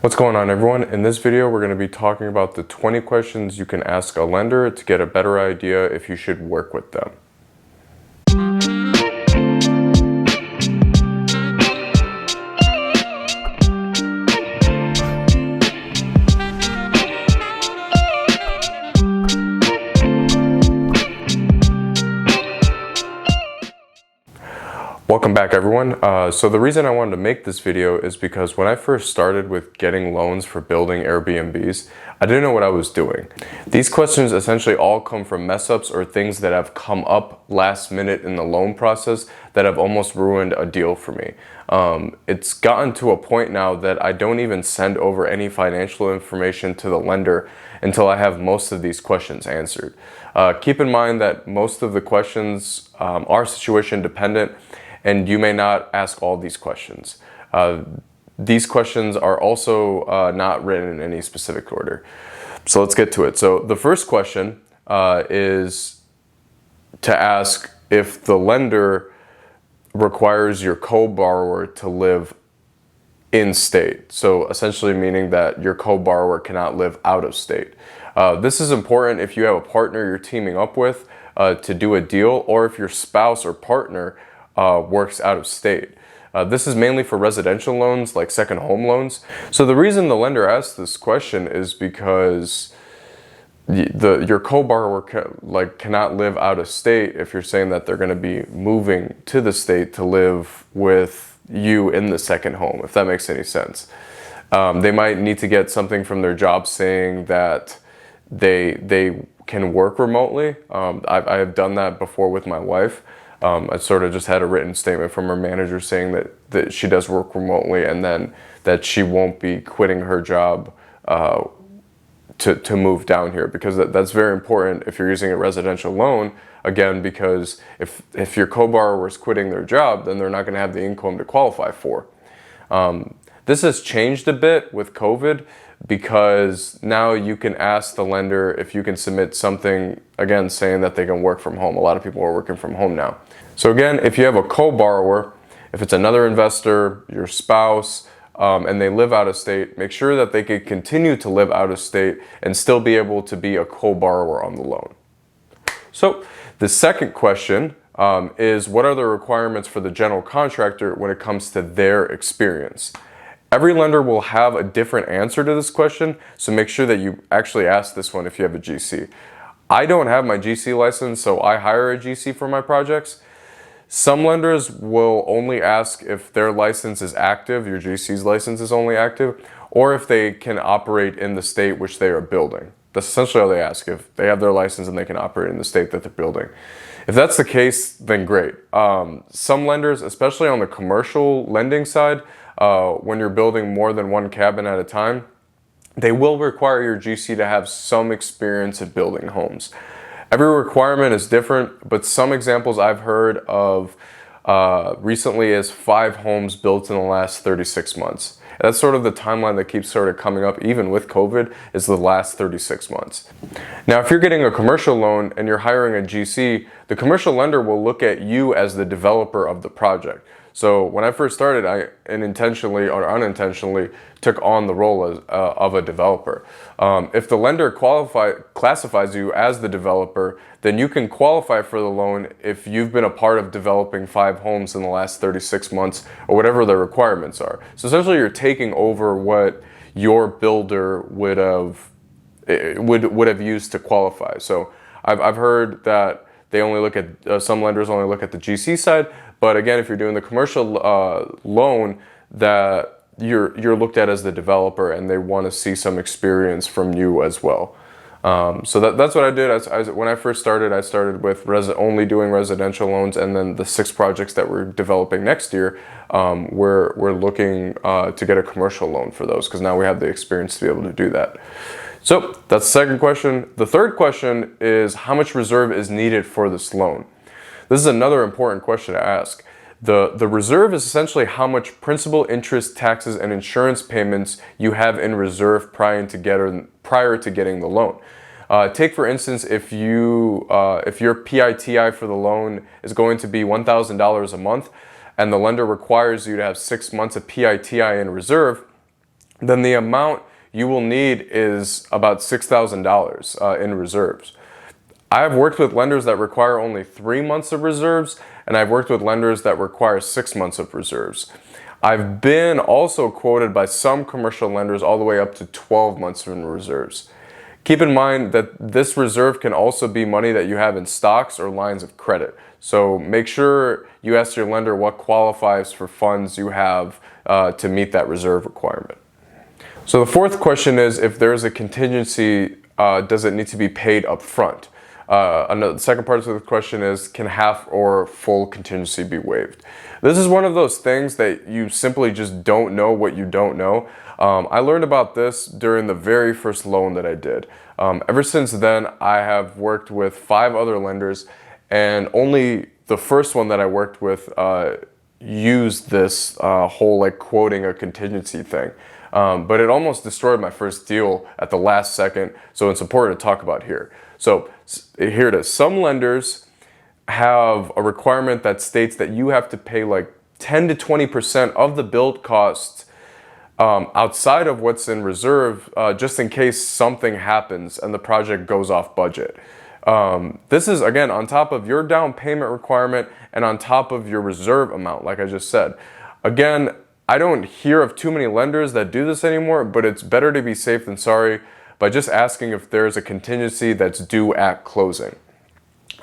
What's going on, everyone? In this video, we're going to be talking about the 20 questions you can ask a lender to get a better idea if you should work with them. Welcome back, everyone. So the reason I wanted to make this video is because when I first started with getting loans for building Airbnbs, I didn't know what I was doing. These questions essentially all come from mess-ups or things that have come up last minute in the loan process that have almost ruined a deal for me. It's gotten to a point now that I don't even send over any financial information to the lender until I have most of these questions answered. Keep in mind that most of the questions are situation dependent, and you may not ask all these questions. These questions are also not written in any specific order. So let's get to it. So the first question is to ask if the lender requires your co-borrower to live in state. So essentially meaning that your co-borrower cannot live out of state. This is important if you have a partner you're teaming up with to do a deal, or if your spouse or partner works out of state. This is mainly for residential loans like second home loans. So the reason the lender asks this question is because your co-borrower cannot live out of state if you're saying that they're going to be moving to the state to live with you in the second home, if that makes any sense. They might need to get something from their job saying that they can work remotely. I have done that before with my wife. I sort of just had a written statement from her manager saying that she does work remotely, and then that she won't be quitting her job to move down here, because that's very important if you're using a residential loan. Again, because if your co-borrower is quitting their job, then they're not going to have the income to qualify for. This has changed a bit with COVID, because now you can ask the lender if you can submit something, again, saying that they can work from home. A lot of people are working from home now. So again, if you have a co-borrower, if it's another investor, your spouse, and they live out of state, make sure that they can continue to live out of state and still be able to be a co-borrower on the loan. So the second question is, what are the requirements for the general contractor when it comes to their experience? Every lender will have a different answer to this question, so make sure that you actually ask this one if you have a GC. I don't have my GC license, so I hire a GC for my projects. Some lenders will only ask if their license is active, your GC's license is only active, or if they can operate in the state which they are building. That's essentially all they ask, if they have their license and they can operate in the state that they're building. If that's the case, then great. Some lenders, especially on the commercial lending side, when you're building more than one cabin at a time, they will require your GC to have some experience at building homes. Every requirement is different, but some examples I've heard of recently is 5 homes built in the last 36 months. And that's sort of the timeline that keeps sort of coming up, even with COVID, is the last 36 months. Now, if you're getting a commercial loan and you're hiring a GC, the commercial lender will look at you as the developer of the project. So when I first started, I intentionally or unintentionally took on the role of a developer. If the lender classifies you as the developer, then you can qualify for the loan if you've been a part of developing 5 homes in the last 36 months, or whatever the requirements are. So essentially, you're taking over what your builder would have used to qualify. So I've heard that they only look at some lenders only look at the GC side. But again, if you're doing the commercial loan, that you're looked at as the developer, and they want to see some experience from you as well. So that's what I did. When I first started, I started with only doing residential loans, and then the 6 projects that we're developing next year, we're looking to get a commercial loan for those, because now we have the experience to be able to do that. So that's the second question. The third question is, how much reserve is needed for this loan? This is another important question to ask. The reserve is essentially how much principal, interest, taxes, and insurance payments you have in reserve prior to getting the loan. Take, for instance, if your PITI for the loan is going to be $1,000 a month, and the lender requires you to have 6 months of PITI in reserve, then the amount you will need is about $6,000 in reserves. I have worked with lenders that require only 3 months of reserves, and I've worked with lenders that require 6 months of reserves. I've been also quoted by some commercial lenders all the way up to 12 months in reserves. Keep in mind that this reserve can also be money that you have in stocks or lines of credit. So make sure you ask your lender what qualifies for funds you have to meet that reserve requirement. So the fourth question is, if there's a contingency, does it need to be paid up front? The second part of the question is, can half or full contingency be waived? This is one of those things that you simply just don't know what you don't know. I learned about this during the very first loan that I did. Ever since then, I have worked with 5 other lenders, and only the first one that I worked with used this whole like quoting a contingency thing. But it almost destroyed my first deal at the last second, so it's important to talk about here. So here it is. Some lenders have a requirement that states that you have to pay like 10 to 20% of the build costs outside of what's in reserve, just in case something happens and the project goes off budget. This is, again, on top of your down payment requirement and on top of your reserve amount, like I just said. Again, I don't hear of too many lenders that do this anymore, but it's better to be safe than sorry by just asking if there's a contingency that's due at closing.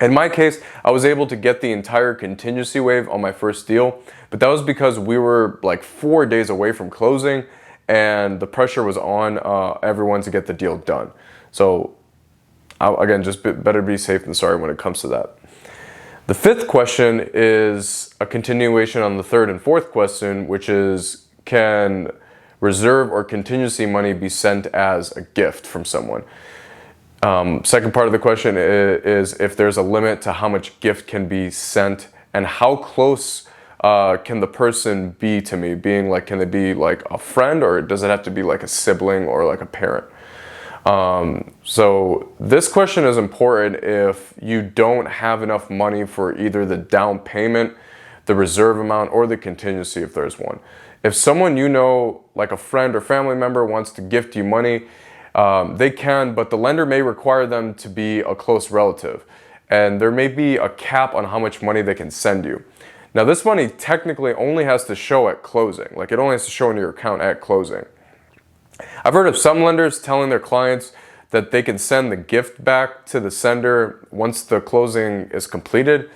In my case, I was able to get the entire contingency waive on my first deal, but that was because we were like 4 days away from closing and the pressure was on everyone to get the deal done. So again, just better be safe than sorry when it comes to that. The fifth question is a continuation on the third and fourth question, which is, can reserve or contingency money be sent as a gift from someone? Second part of the question is if there's a limit to how much gift can be sent, and how close can the person be to me? Being like, can they be like a friend, or does it have to be like a sibling or like a parent? So this question is important if you don't have enough money for either the down payment, the reserve amount, or the contingency if there's one. If someone you know, like a friend or family member, wants to gift you money, they can, but the lender may require them to be a close relative, and there may be a cap on how much money they can send you. Now, this money technically only has to show at closing, like it only has to show in your account at closing. I've heard of some lenders telling their clients that they can send the gift back to the sender once the closing is completed.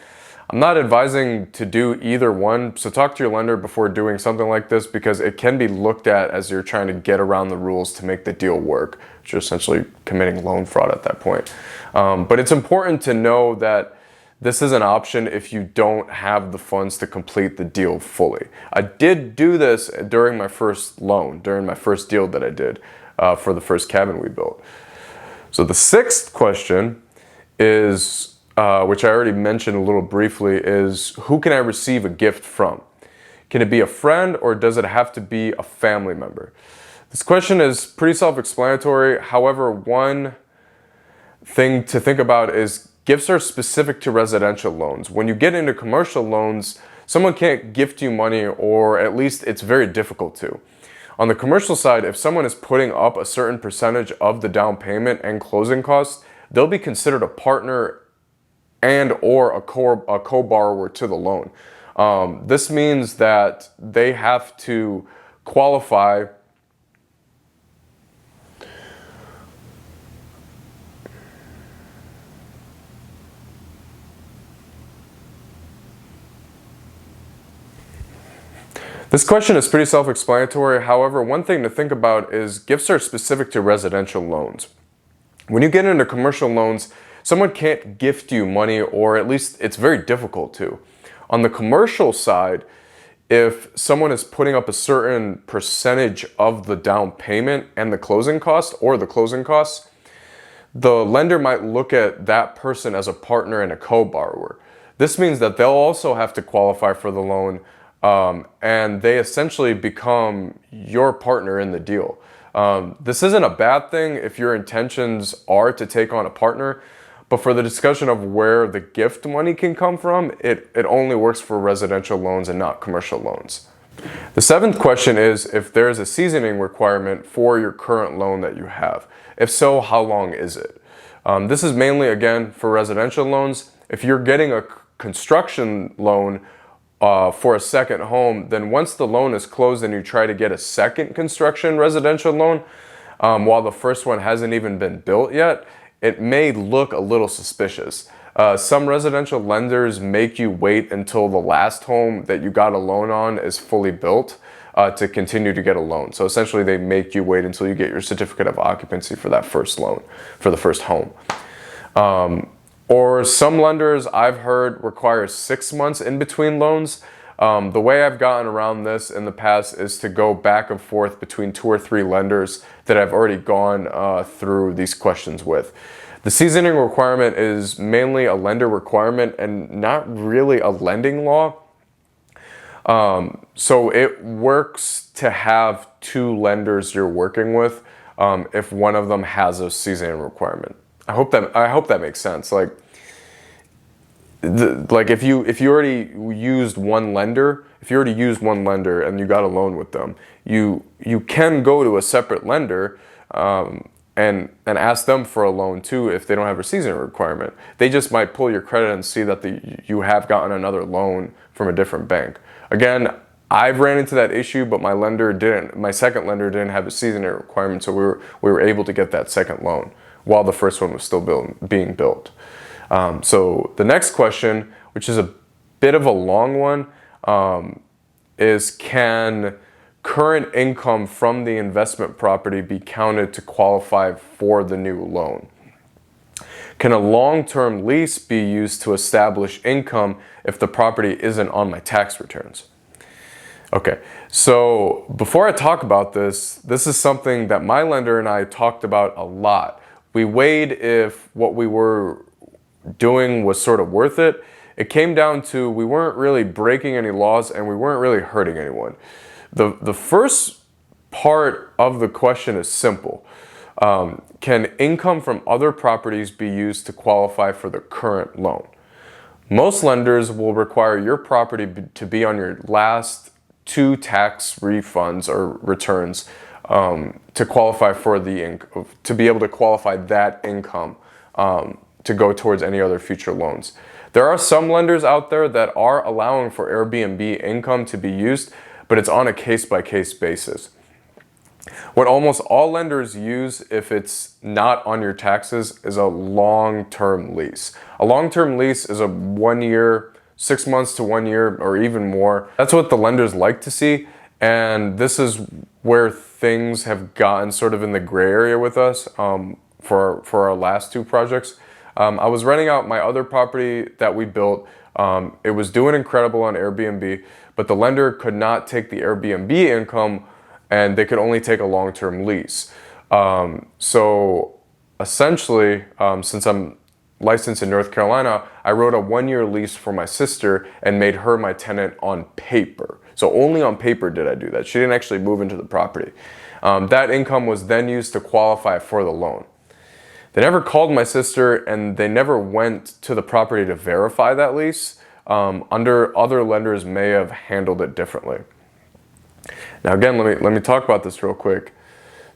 I'm not advising to do either one, so talk to your lender before doing something like this, because it can be looked at as you're trying to get around the rules to make the deal work, which is essentially committing loan fraud at that point. But it's important to know that this is an option if you don't have the funds to complete the deal fully. I did do this during my first loan, during my first deal that I did for the first cabin we built. So the sixth question is, which I already mentioned a little briefly, is who can I receive a gift from? Can it be a friend, or does it have to be a family member? This question is pretty self-explanatory. However, one thing to think about is gifts are specific to residential loans. When you get into commercial loans, someone can't gift you money, or at least it's very difficult to. On the commercial side, if someone is putting up a certain percentage of the down payment and closing costs, they'll be considered a partner and or a co-borrower to the loan. This means that they have to qualify This question is pretty self-explanatory. However, one thing to think about is gifts are specific to residential loans. When you get into commercial loans, someone can't gift you money, or at least it's very difficult to. On the commercial side, if someone is putting up a certain percentage of the down payment and the closing cost, or the closing costs, the lender might look at that person as a partner and a co-borrower. This means that they'll also have to qualify for the loan, and they essentially become your partner in the deal. This isn't a bad thing if your intentions are to take on a partner, but for the discussion of where the gift money can come from, it only works for residential loans and not commercial loans. The seventh question is if there is a seasoning requirement for your current loan that you have. If so, how long is it? This is mainly, again, for residential loans. If you're getting a construction loan for a second home, then once the loan is closed and you try to get a second construction residential loan, while the first one hasn't even been built yet, it may look a little suspicious. Some residential lenders make you wait until the last home that you got a loan on is fully built to continue to get a loan. So essentially they make you wait until you get your certificate of occupancy for that first loan, for the first home. Or some lenders I've heard require 6 months in between loans. The way I've gotten around this in the past is to go back and forth between 2 or 3 lenders that I've already gone through these questions with. The seasoning requirement is mainly a lender requirement and not really a lending law. So it works to have 2 lenders you're working with if one of them has a seasoning requirement. I hope that makes sense. Like if you already used one lender, and you got a loan with them, you can go to a separate lender and ask them for a loan too if they don't have a seasoning requirement. They just might pull your credit and see that you have gotten another loan from a different bank. Again, I've ran into that issue, but my second lender didn't have a seasoning requirement, so we were able to get that second loan while the first one was still being built. So the next question, which is a bit of a long one, is can current income from the investment property be counted to qualify for the new loan? Can a long-term lease be used to establish income if the property isn't on my tax returns? Okay, so before I talk about this is something that my lender and I talked about a lot. We weighed if what we were doing was sort of worth it. It came down to we weren't really breaking any laws and we weren't really hurting anyone. The first part of the question is simple. Can income from other properties be used to qualify for the current loan? Most lenders will require your property to be on your last 2 tax refunds or returns to qualify for to be able to qualify that income to go towards any other future loans. There are some lenders out there that are allowing for AirBNB income to be used, but it's on a case-by-case basis. What almost all lenders use if it's not on your taxes is a long-term lease. A long-term lease is a 1 year, 6 months to 1 year, or even more. That's what the lenders like to see, and this is where things have gotten sort of in the gray area with us for our last 2 projects. I was renting out my other property that we built. It was doing incredible on Airbnb, but the lender could not take the Airbnb income and they could only take a long-term lease. So essentially, since I'm licensed in North Carolina, I wrote a 1-year lease for my sister and made her my tenant on paper. So only on paper did I do that. She didn't actually move into the property. That income was then used to qualify for the loan. They never called my sister and they never went to the property to verify that lease. Other lenders may have handled it differently. Now again, let me talk about this real quick.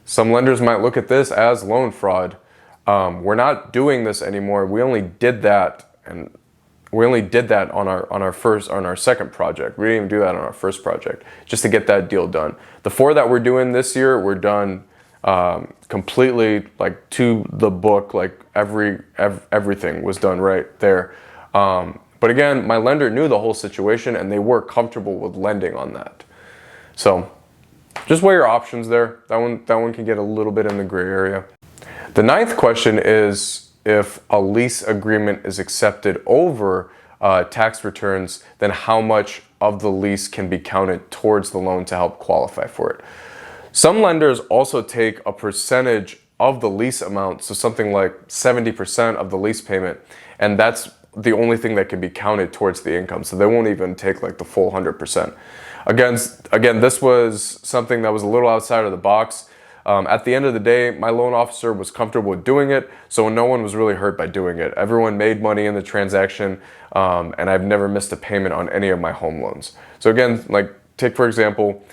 Some lenders might look at this as loan fraud. We're not doing this anymore. We only did that on our second project. We didn't even do that on our first project, just to get that deal done. The 4 that we're doing this year, we're done completely, like, to the book. Like everything was done right there. But again, my lender knew the whole situation and they were comfortable with lending on that. So just weigh your options there. That one can get a little bit in the gray area. The 9th question is if a lease agreement is accepted over tax returns, then how much of the lease can be counted towards the loan to help qualify for it? Some lenders also take a percentage of the lease amount, so something like 70% of the lease payment, and that's the only thing that can be counted towards the income. So they won't even take like the full 100%. Again, this was something that was a little outside of the box. At the end of the day, my loan officer was comfortable with doing it, so no one was really hurt by doing it. Everyone made money in the transaction, and I've never missed a payment on any of my home loans. So again, like, take for example,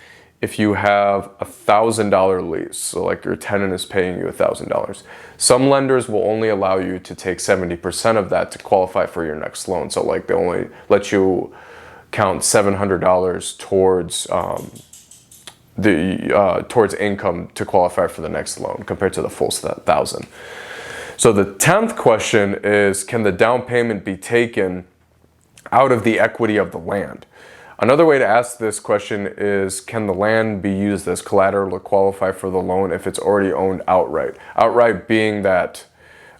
if you have $1,000 lease, so like your tenant is paying you $1,000, some lenders will only allow you to take 70% of that to qualify for your next loan. So like they only let you count $700 towards towards income to qualify for the next loan compared to the full 1,000. So the 10th question is, can the down payment be taken out of the equity of the land? Another way to ask this question is, can the land be used as collateral to qualify for the loan if it's already owned outright? Outright being that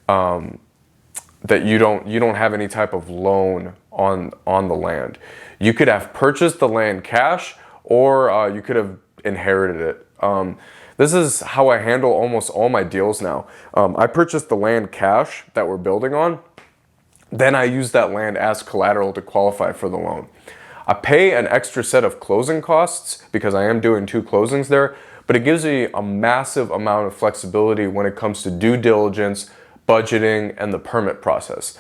that you don't have any type of loan on the land. You could have purchased the land cash, or you could have inherited it. This is how I handle almost all my deals now. I purchased the land cash that we're building on. Then I use that land as collateral to qualify for the loan. I pay an extra set of closing costs because I am doing 2 closings there, but it gives me a massive amount of flexibility when it comes to due diligence, budgeting, and the permit process.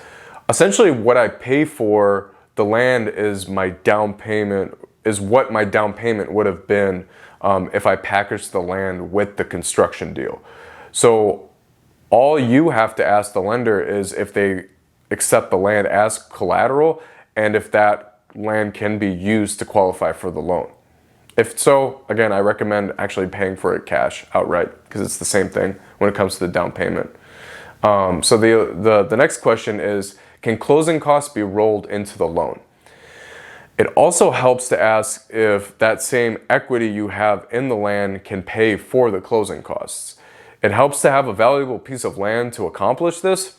Essentially, what I pay for the land is my down payment, is what my down payment would have been if I packaged the land with the construction deal. So all you have to ask the lender is if they accept the land as collateral and if that land can be used to qualify for the loan. If so, again, I recommend actually paying for it cash outright because it's the same thing when it comes to the down payment. So the next question is, can closing costs be rolled into the loan? It also helps to ask if that same equity you have in the land can pay for the closing costs. It helps to have a valuable piece of land to accomplish this.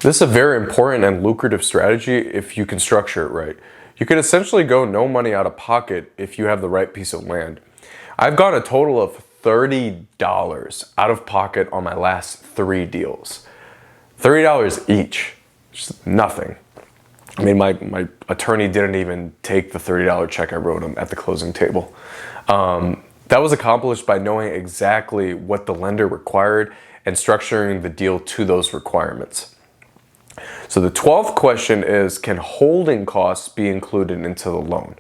This is a very important and lucrative strategy if you can structure it right. You could essentially go no money out of pocket if you have the right piece of land. I've got a total of $30 out of pocket on my last 3 deals. $30 each, just nothing. I mean, my attorney didn't even take the $30 check I wrote him at the closing table. That was accomplished by knowing exactly what the lender required and structuring the deal to those requirements. So the 12th question is, can holding costs be included into the loan?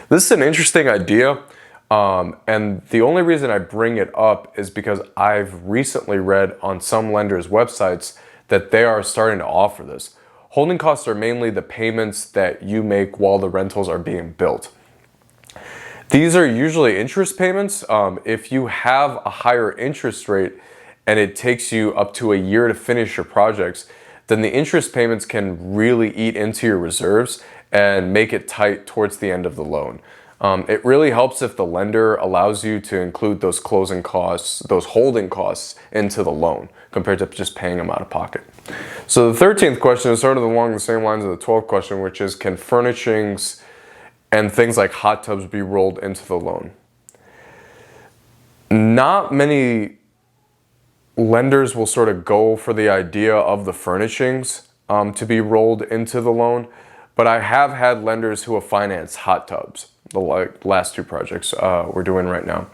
This is an interesting idea, and the only reason I bring it up is because I've recently read on some lenders' websites that they are starting to offer this. Holding costs are mainly the payments that you make while the rentals are being built. These are usually interest payments. If you have a higher interest rate and it takes you up to a year to finish your projects, then the interest payments can really eat into your reserves and make it tight towards the end of the loan. It really helps if the lender allows you to include those closing costs, those holding costs into the loan compared to just paying them out of pocket. So the 13th question is sort of along the same lines of the 12th question, which is, can furnishings and things like hot tubs be rolled into the loan? Not many lenders will sort of go for the idea of the furnishings to be rolled into the loan, but I have had lenders who have financed hot tubs, the last 2 projects we're doing right now.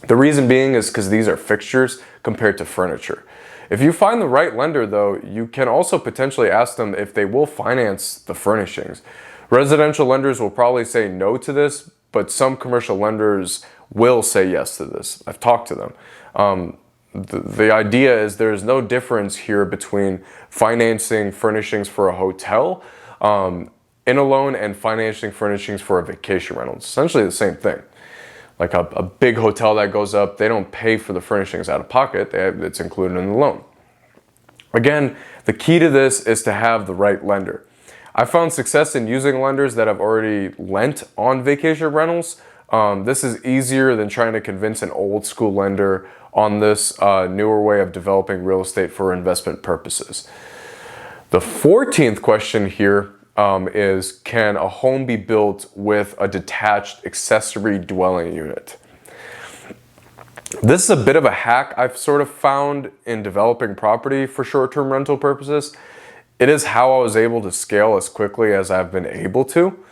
The reason being is because these are fixtures compared to furniture. If you find the right lender though, you can also potentially ask them if they will finance the furnishings. Residential lenders will probably say no to this, but some commercial lenders will say yes to this. I've talked to them. The idea is there's no difference here between financing furnishings for a hotel in a loan and financing furnishings for a vacation rental. It's essentially the same thing. Like a big hotel that goes up, they don't pay for the furnishings out of pocket, it's included in the loan. Again, the key to this is to have the right lender. I found success in using lenders that have already lent on vacation rentals. This is easier than trying to convince an old school lender on this newer way of developing real estate for investment purposes. The 14th question here is, can a home be built with a detached accessory dwelling unit? This is a bit of a hack I've sort of found in developing property for short-term rental purposes. It is how I was able to scale as quickly as I've been able to.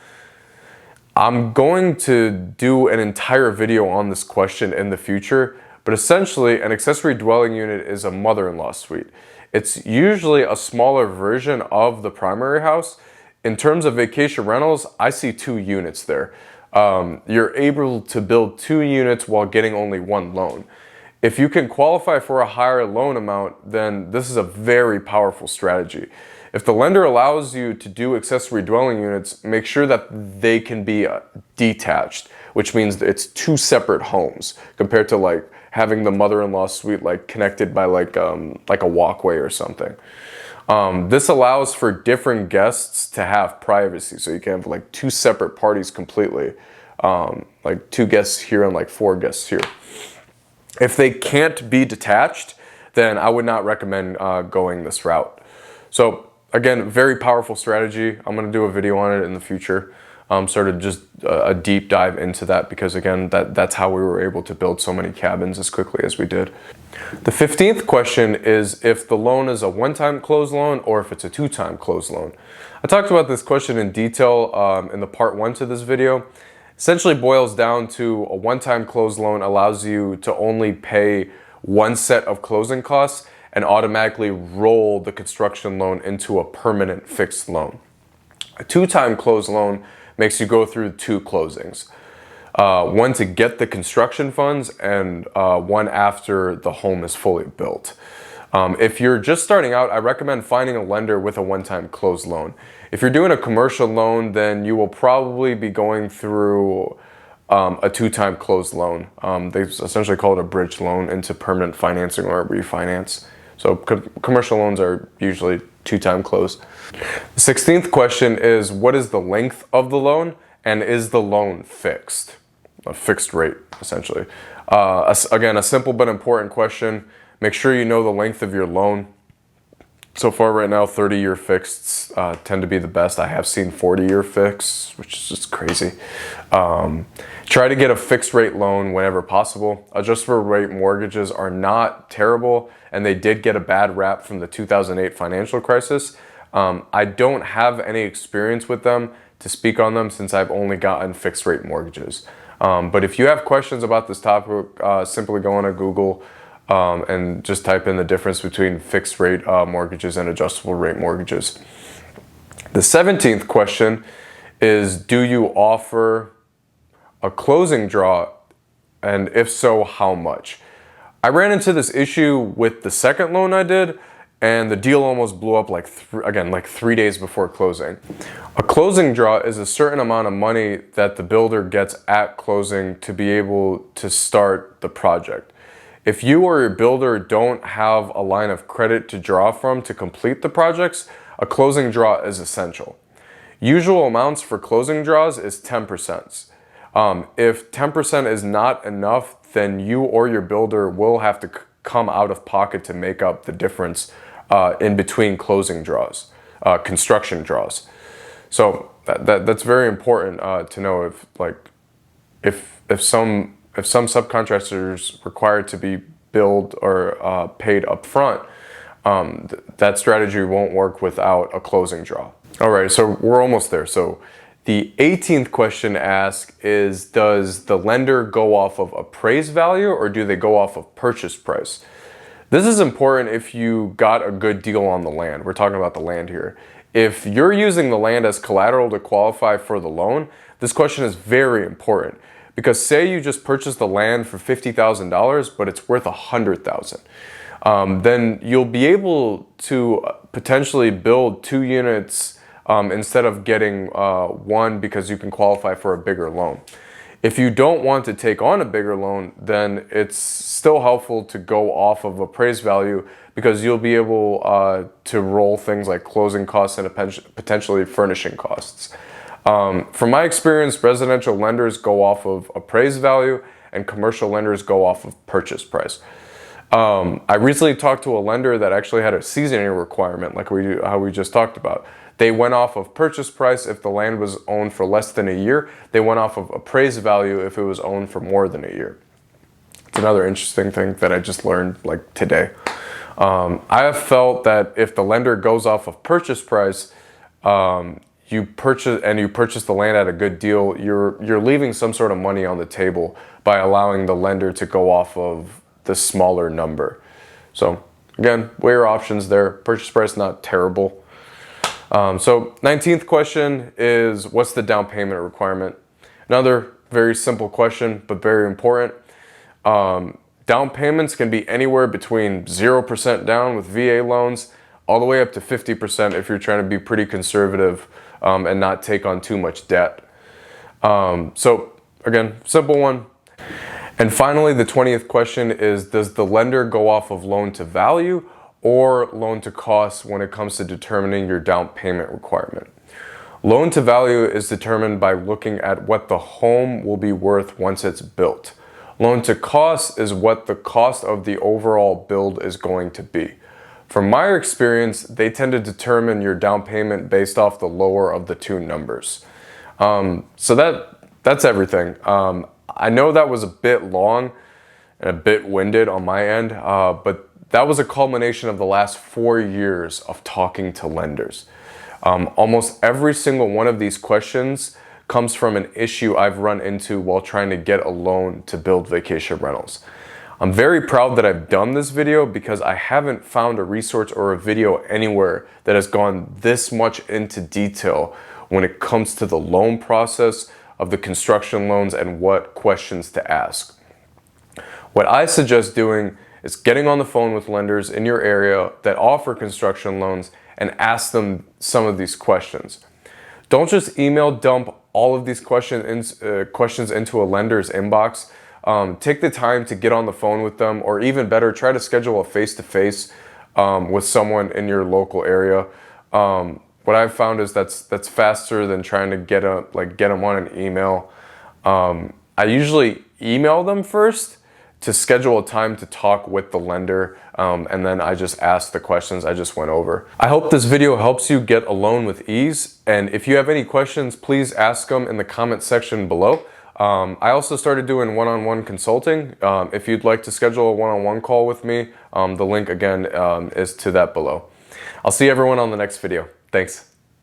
I'm going to do an entire video on this question in the future, but essentially an accessory dwelling unit is a mother-in-law suite. It's usually a smaller version of the primary house. In terms of vacation rentals, I see 2 units there. you're able to build 2 units while getting only 1 loan. If you can qualify for a higher loan amount, then this is a very powerful strategy. If the lender allows you to do accessory dwelling units, make sure that they can be detached, which means it's 2 separate homes compared to like having the mother-in-law suite like connected by like a walkway or something. This allows for different guests to have privacy, so you can have like 2 separate parties completely, like 2 guests here and like 4 guests here. If they can't be detached, then I would not recommend going this route. So again, very powerful strategy. I'm going to do a video on it in the future, sort of just a deep dive into that, because again, that's how we were able to build so many cabins as quickly as we did. The 15th question is if the loan is a one-time close loan or if it's a 2-time close loan. I talked about this question in detail in the part 1 to this video. Essentially boils down to a one-time close loan allows you to only pay 1 set of closing costs and automatically roll the construction loan into a permanent fixed loan. A 2-time close loan makes you go through 2 closings. One to get the construction funds and one after the home is fully built. If you're just starting out, I recommend finding a lender with a one-time close loan. If you're doing a commercial loan, then you will probably be going through a 2-time close loan. They essentially call it a bridge loan into permanent financing or a refinance. So commercial loans are usually 2-time close. The 16th question is, what is the length of the loan and is the loan fixed? A fixed rate, essentially. Again, a simple but important question. Make sure you know the length of your loan. So far right now, 30-year fixeds tend to be the best. I have seen 40-year fixed, which is just crazy. Try to get a fixed rate loan whenever possible. Adjustable rate mortgages are not terrible, and they did get a bad rap from the 2008 financial crisis. I don't have any experience with them to speak on them since I've only gotten fixed rate mortgages. But if you have questions about this topic, simply go on to Google and just type in the difference between fixed rate mortgages and adjustable rate mortgages. The 17th question is, do you offer a closing draw, and if so, how much? I ran into this issue with the second loan I did, and the deal almost blew up like 3 days before closing. A closing draw is a certain amount of money that the builder gets at closing to be able to start the project. If you or your builder don't have a line of credit to draw from to complete the projects, a closing draw is essential. Usual amounts for closing draws is 10%. If 10% is not enough, then you or your builder will have to come out of pocket to make up the difference in between closing draws, construction draws. So that's very important to know. If some subcontractors required to be billed or paid up front, that strategy won't work without a closing draw. All right, so we're almost there. So the 18th question asked is, does the lender go off of appraised value or do they go off of purchase price? This is important if you got a good deal on the land. We're talking about the land here. If you're using the land as collateral to qualify for the loan, this question is very important. Because say you just purchased the land for $50,000, but it's worth $100,000. Then you'll be able to potentially build 2 units instead of getting 1 because you can qualify for a bigger loan. If you don't want to take on a bigger loan, then it's still helpful to go off of appraised value because you'll be able to roll things like closing costs and potentially furnishing costs. From my experience, residential lenders go off of appraised value and commercial lenders go off of purchase price. I recently talked to a lender that actually had a seasoning requirement like how we just talked about. They went off of purchase price if the land was owned for less than a year. They went off of appraised value if it was owned for more than a year. It's another interesting thing that I just learned like today. I have felt that if the lender goes off of purchase price, you purchase the land at a good deal, you're leaving some sort of money on the table by allowing the lender to go off of the smaller number. So again, weigh your options there. Purchase price, not terrible. So 19th question is, what's the down payment requirement? Another very simple question, but very important. Down payments can be anywhere between 0% down with VA loans all the way up to 50% if you're trying to be pretty conservative and not take on too much debt. So again, simple one. And finally, the 20th question is, does the lender go off of loan to value or loan to cost when it comes to determining your down payment requirement? Loan to value is determined by looking at what the home will be worth once it's built. Loan to cost is what the cost of the overall build is going to be. From my experience, they tend to determine your down payment based off the lower of the two numbers. So that's everything. I know that was a bit long and a bit winded on my end, but that was a culmination of the last 4 years of talking to lenders. Almost every single one of these questions comes from an issue I've run into while trying to get a loan to build vacation rentals. I'm very proud that I've done this video because I haven't found a resource or a video anywhere that has gone this much into detail when it comes to the loan process of the construction loans and what questions to ask. What I suggest doing is getting on the phone with lenders in your area that offer construction loans and ask them some of these questions. Don't just email dump all of these questions into a lender's inbox. Take the time to get on the phone with them, or even better, try to schedule a face-to-face with someone in your local area. What I've found is that's faster than trying to get them on an email. I usually email them first to schedule a time to talk with the lender, and then I just ask the questions I just went over. I hope this video helps you get a loan with ease, and if you have any questions, please ask them in the comment section below. I also started doing one-on-one consulting. If you'd like to schedule a one-on-one call with me, the link again is to that below. I'll see everyone on the next video. Thanks.